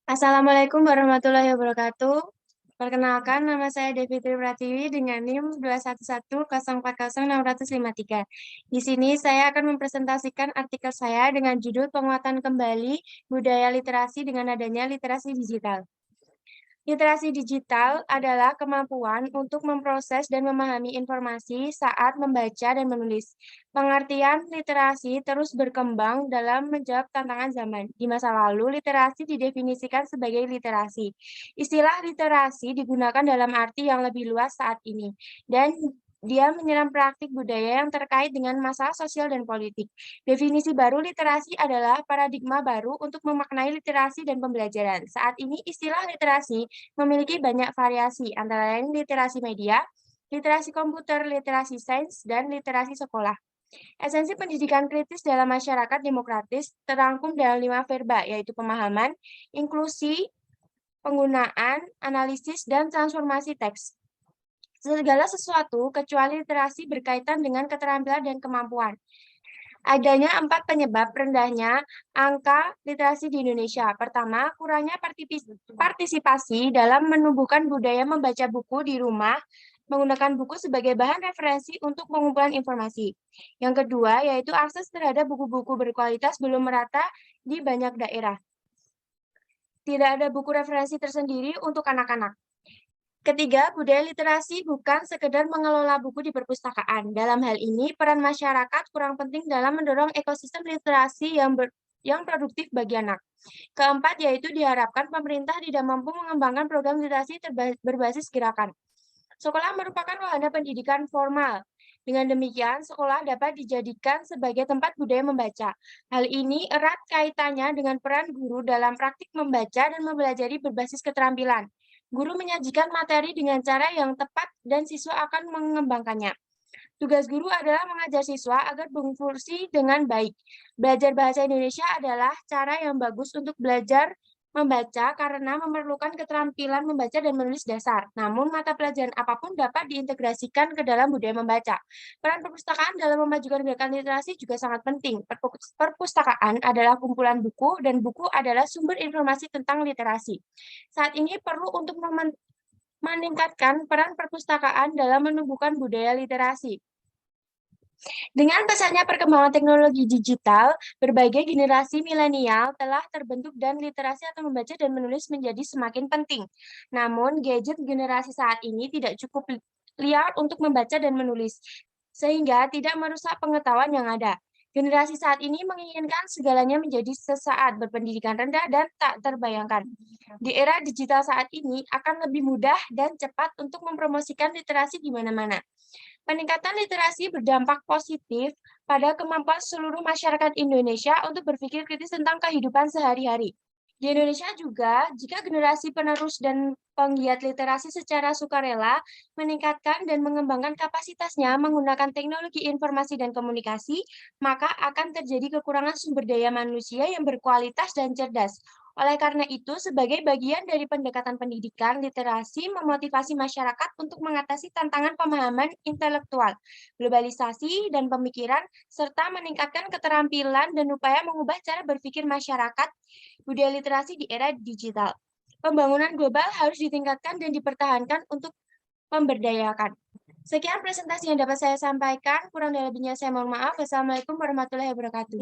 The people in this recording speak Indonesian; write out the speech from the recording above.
Assalamualaikum warahmatullahi wabarakatuh. Perkenalkan, nama saya Devitri Pratiwi dengan NIM 211040653. Di sini saya akan mempresentasikan artikel saya dengan judul Penguatan Kembali Budaya Literasi dengan adanya literasi digital. Literasi digital adalah kemampuan untuk memproses dan memahami informasi saat membaca dan menulis. Pengertian literasi terus berkembang dalam menjawab tantangan zaman. Di masa lalu, literasi didefinisikan sebagai literasi. Istilah literasi digunakan dalam arti yang lebih luas saat ini, dan dia menyerang praktik budaya yang terkait dengan masalah sosial dan politik. Definisi baru literasi adalah paradigma baru untuk memaknai literasi dan pembelajaran. Saat ini, istilah literasi memiliki banyak variasi, antara lain literasi media, literasi komputer, literasi sains, dan literasi sekolah. Esensi pendidikan kritis dalam masyarakat demokratis terangkum dalam 5 verba, yaitu pemahaman, inklusi, penggunaan, analisis, dan transformasi teks. Segala sesuatu kecuali literasi berkaitan dengan keterampilan dan kemampuan. Adanya 4 penyebab rendahnya angka literasi di Indonesia. Pertama, kurangnya partisipasi dalam menumbuhkan budaya membaca buku di rumah, menggunakan buku sebagai bahan referensi untuk pengumpulan informasi. Yang kedua, yaitu akses terhadap buku-buku berkualitas belum merata di banyak daerah. Tidak ada buku referensi tersendiri untuk anak-anak. Ketiga, budaya literasi bukan sekedar mengelola buku di perpustakaan. Dalam hal ini, peran masyarakat kurang penting dalam mendorong ekosistem literasi yang produktif bagi anak. Keempat, yaitu diharapkan pemerintah tidak mampu mengembangkan program literasi berbasis gerakan. Sekolah merupakan wahana pendidikan formal. Dengan demikian, sekolah dapat dijadikan sebagai tempat budaya membaca. Hal ini erat kaitannya dengan peran guru dalam praktik membaca dan mempelajari berbasis keterampilan. Guru menyajikan materi dengan cara yang tepat dan siswa akan mengembangkannya. Tugas guru adalah mengajar siswa agar berfungsi dengan baik. Belajar bahasa Indonesia adalah cara yang bagus untuk belajar membaca karena memerlukan keterampilan membaca dan menulis dasar. Namun, mata pelajaran apapun dapat diintegrasikan ke dalam budaya membaca. Peran perpustakaan dalam memajukan gerakan literasi juga sangat penting. Perpustakaan adalah kumpulan buku, dan buku adalah sumber informasi tentang literasi. Saat ini perlu untuk meningkatkan peran perpustakaan dalam menumbuhkan budaya literasi. Dengan pesatnya perkembangan teknologi digital, berbagai generasi milenial telah terbentuk dan literasi atau membaca dan menulis menjadi semakin penting. Namun, gadget generasi saat ini tidak cukup liar untuk membaca dan menulis, sehingga tidak merusak pengetahuan yang ada. Generasi saat ini menginginkan segalanya menjadi sesaat, berpendidikan rendah, dan tak terbayangkan. Di era digital saat ini akan lebih mudah dan cepat untuk mempromosikan literasi di mana-mana. Peningkatan literasi berdampak positif pada kemampuan seluruh masyarakat Indonesia untuk berpikir kritis tentang kehidupan sehari-hari. Di Indonesia juga, jika generasi penerus dan penggiat literasi secara sukarela meningkatkan dan mengembangkan kapasitasnya menggunakan teknologi informasi dan komunikasi, maka akan terjadi kekurangan sumber daya manusia yang berkualitas dan cerdas. Oleh karena itu, sebagai bagian dari pendekatan pendidikan, literasi memotivasi masyarakat untuk mengatasi tantangan pemahaman intelektual, globalisasi, dan pemikiran, serta meningkatkan keterampilan dan upaya mengubah cara berpikir masyarakat budaya literasi di era digital. Pembangunan global harus ditingkatkan dan dipertahankan untuk memberdayakan. Sekian presentasi yang dapat saya sampaikan. Kurang dan lebihnya saya mohon maaf. Wassalamualaikum warahmatullahi wabarakatuh.